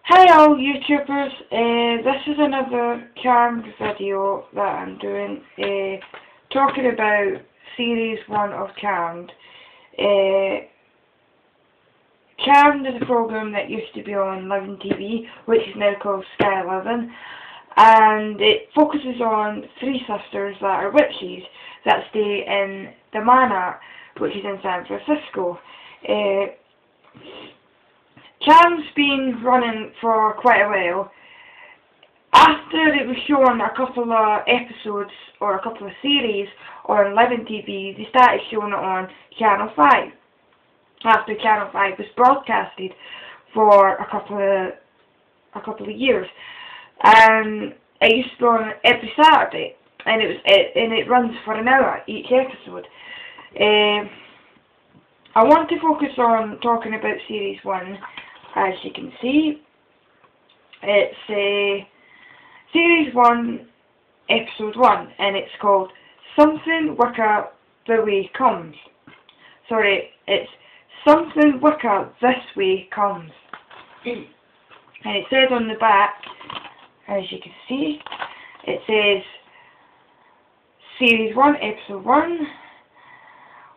Hi all YouTubers, this is another Charmed video that I'm doing, talking about Series 1 of Charmed. Charmed is a program that used to be on 11 TV, which is now called Sky 11, and it focuses on three sisters that are witches that stay in the Manor, which is in San Francisco. Charmed's been running for quite a while. After it was shown a couple of episodes or a couple of series on 11 TV, they started showing it on Channel 5. After Channel 5 was broadcasted for a couple of years, and it used to be on every Saturday, and it runs for an hour each episode. I want to focus on talking about Series 1. As you can see, it's Series 1, Episode 1, and it's called Something Wicker The Way Comes. Sorry, it's Something Wicker This Way Comes. And it says on the back, as you can see, it says Series 1, Episode 1.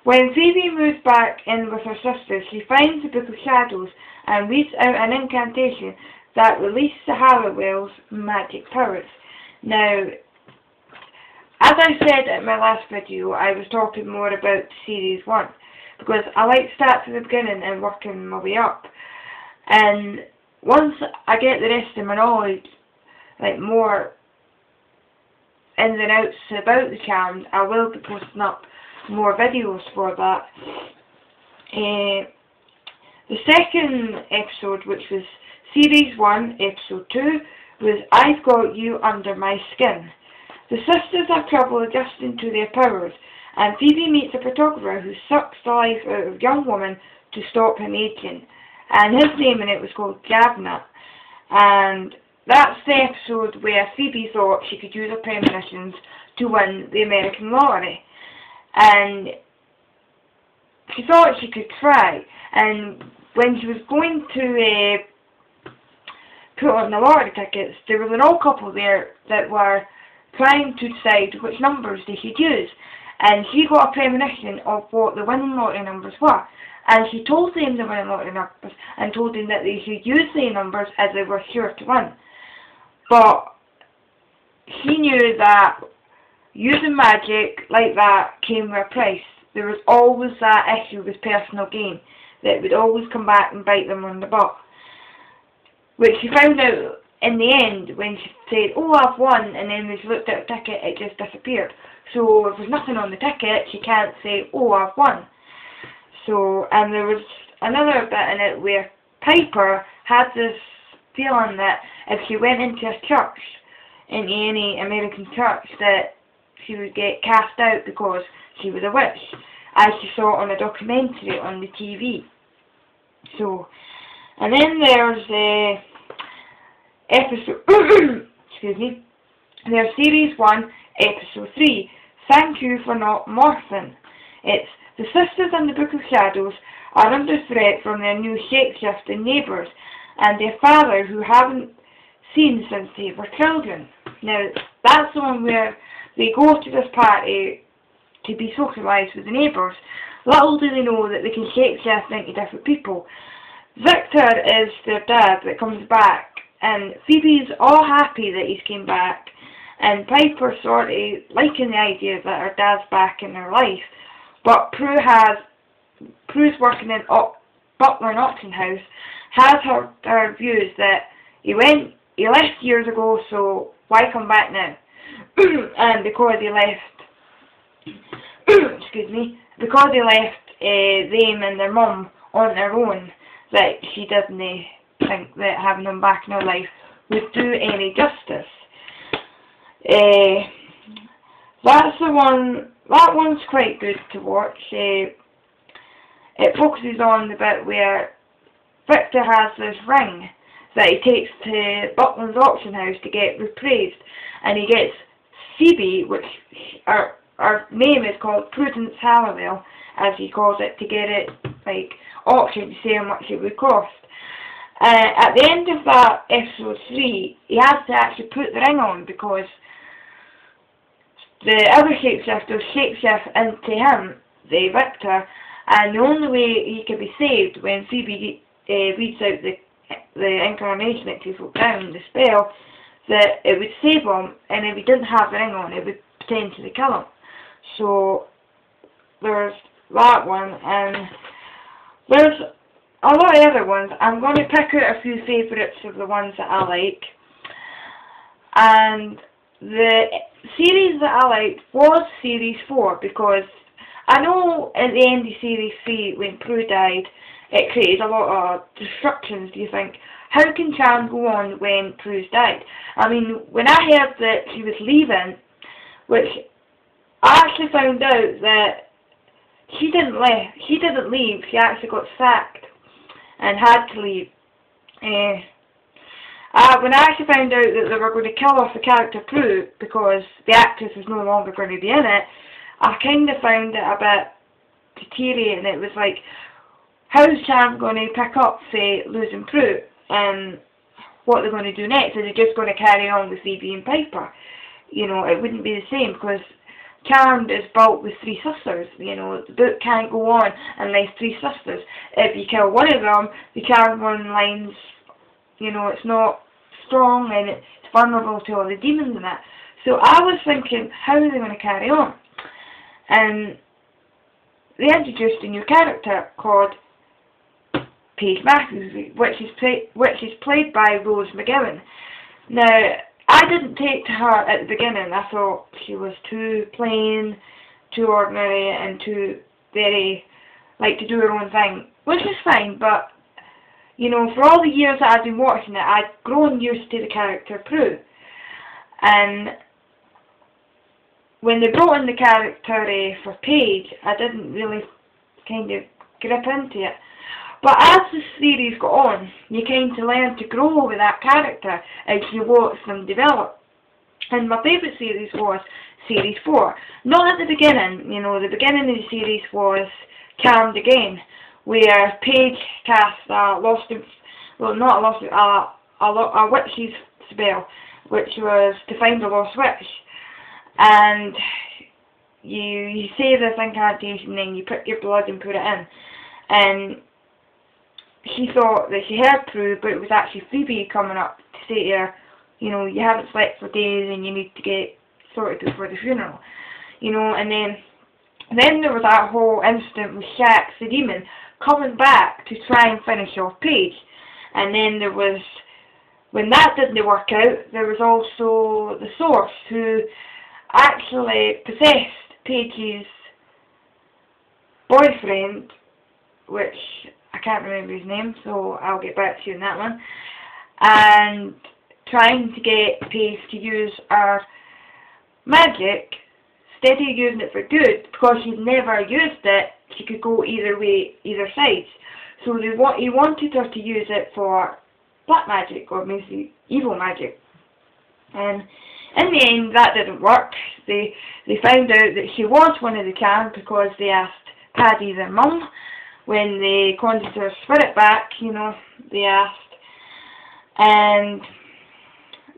When Phoebe moves back in with her sisters, she finds the Book of Shadows and reads out an incantation that releases the Halliwell's magic powers. Now, as I said in my last video, I was talking more about Series 1, because I like to start from the beginning and working my way up. And once I get the rest of my knowledge, like more ins and outs about the Charmed, I will be posting up more videos for that. The second episode, which was Series 1, Episode 2, was I've Got You Under My Skin. The sisters have trouble adjusting to their powers, and Phoebe meets a photographer who sucks the life out of a young woman to stop him aging. And his name in it was called Gavna. And that's the episode where Phoebe thought she could use her premonitions to win the American lottery. And she thought she could try, and when she was going to put on the lottery tickets, there was an old couple there that were trying to decide which numbers they should use, and she got a premonition of what the winning lottery numbers were, and she told them the winning lottery numbers and told them that they should use the numbers as they were sure to win. But she knew that using magic like that came with a price. There was always that issue with personal gain, that would always come back and bite them on the butt. Which she found out in the end when she said, "Oh, I've won," and then when she looked at the ticket, it just disappeared. So if there's nothing on the ticket, she can't say, "Oh, I've won." So, and there was another bit in it where Piper had this feeling that if she went into a church, in any American church, that she would get cast out because she was a witch, as she saw on a documentary on the TV. So, and then there's episode, excuse me, there's Series 1, Episode 3, Thank You for Not Morphing. It's the sisters in the Book of Shadows are under threat from their new shape-shifting neighbours and their father, who haven't seen since they were children. Now, that's the one where they go to this party to be socialised with the neighbours. Little do they know that they can shape-shift into different people. Victor is their dad that comes back, and Phoebe's all happy that he's came back, and Piper's sort of liking the idea that her dad's back in her life. But Prue's working in Butler and Auction House, has her views that he left years ago, so why come back now? And because he left, excuse me, because he left them and their mum on their own, that she doesn't think that having them back in her life would do any justice. That's the one. That one's quite good to watch. It focuses on the bit where Victor has this ring that he takes to Buckland's auction house to get reappraised, and he gets Phoebe, which her name is called Prudence Halliwell, as he calls it, to get it like auction to see how much it would cost. At the end of that episode 3, he had to actually put the ring on because the other shapeshifter shapeshift into him, the Victor, and the only way he could be saved when Phoebe reads out the incarnation that she wrote down, the spell, that it would save him, and if he didn't have the ring on, it would potentially kill him. So there's that one, and there's a lot of other ones. I'm going to pick out a few favourites of the ones that I like. And the series that I liked was Series 4, because I know at the end of Series 3, when Prue died, it created a lot of disruptions. Do you think, how can Charm go on when Prue's died? I mean, when I heard that she was leaving, which I actually found out that she didn't leave, she actually got sacked and had to leave. When I actually found out that they were going to kill off the character Prue because the actress was no longer going to be in it, I kind of found it a bit deteriorating. It was like, how's Charm going to pick up, say, losing Prue, and what they're going to do next? Are they just going to carry on with Phoebe and Piper? You know, it wouldn't be the same, because Charmed is built with 3 sisters. You know, the book can't go on unless 3 sisters. If you kill one of them, the Charmed one line's, you know, it's not strong and it's vulnerable to all the demons in it. So I was thinking, how are they going to carry on? And they introduced a new character called Paige Matthews, which is played by Rose McGowan. Now, I didn't take to her at the beginning. I thought she was too plain, too ordinary, and too very, like, to do her own thing, which is fine, but, you know, for all the years that I've been watching it, I'd grown used to the character Prue. And when they brought in the character for Paige, I didn't really kind of grip into it. But as the series got on, you kind of learn to grow with that character as you watch them develop. And my favourite series was Series 4. Not at the beginning, you know, the beginning of the series was Charmed Again, where Paige cast a witch's spell, which was to find a lost witch. And you say this incantation, and you put your blood and put it in. And she thought that she heard Prue, but it was actually Phoebe coming up to say to her, you know, you haven't slept for days and you need to get sorted before the funeral. You know, and then there was that whole incident with Shax the demon coming back to try and finish off Paige. And then there was, when that didn't work out, there was also the Source, who actually possessed Paige's boyfriend, which I can't remember his name, so I'll get back to you on that one, and trying to get Paige to use her magic, instead of using it for good, because she'd never used it, she could go either way, either sides. So he wanted her to use it for black magic, or maybe evil magic. And in the end, that didn't work. They found out that she was one of the Charmed because they asked Paddy, their mum, when they conjured her spirit back, you know, they asked. And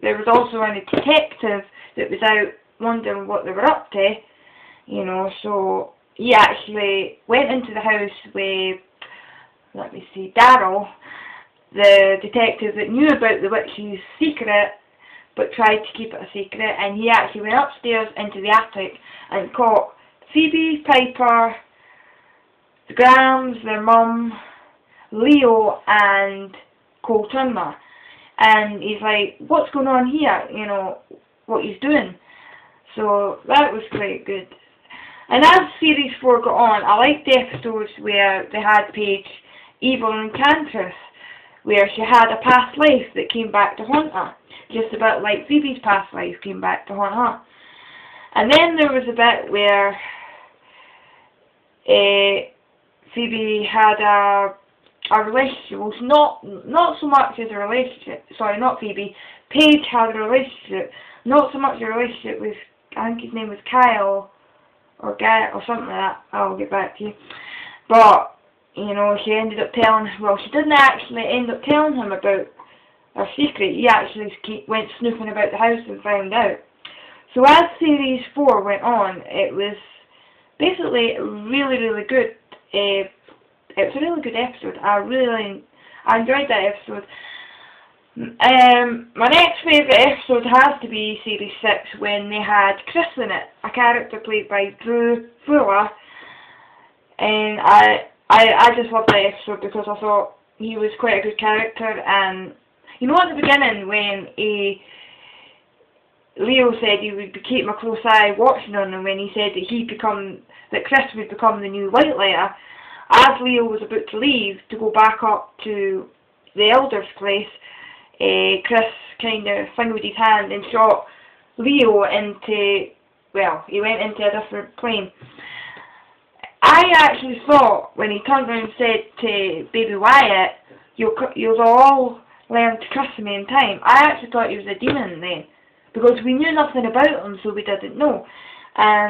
there was also a detective that was out wondering what they were up to, you know, so he actually went into the house with, let me see, Daryl, the detective that knew about the witch's secret, but tried to keep it a secret, and he actually went upstairs into the attic and caught Phoebe, Piper, the Grahams, their mum, Leo, and Cole Turner. And he's like, what's going on here? You know, what he's doing. So that was quite good. And as Series 4 got on, I liked the episodes where they had Paige evil enchantress, where she had a past life that came back to haunt her. Just a bit like Phoebe's past life came back to haunt her. And then there was a bit where Phoebe had a relationship, well, not so much as a relationship, sorry, not Phoebe, Paige had a relationship, not so much a relationship with, I think his name was Kyle, or Guy, or something like that, I'll get back to you, but you know, she ended up telling, well, she didn't actually end up telling him about her secret. He actually went snooping about the house and found out. So as series 4 went on, it was basically really, really good. It was a really good episode. I enjoyed that episode. My next favourite episode has to be series 6, when they had Chris in it, a character played by Drew Fuller, and I just loved that episode because I thought he was quite a good character. And you know, at the beginning when Leo said he would be keeping a close eye watching on him, when he said that Chris would become the new White Lighter, as Leo was about to leave to go back up to the Elder's place, Chris kind of fingered his hand and shot Leo into, well, he went into a different plane. I actually thought, when he turned around and said to Baby Wyatt, you'll all learn to trust me in time, I actually thought he was a demon then, because we knew nothing about him, so we didn't know. And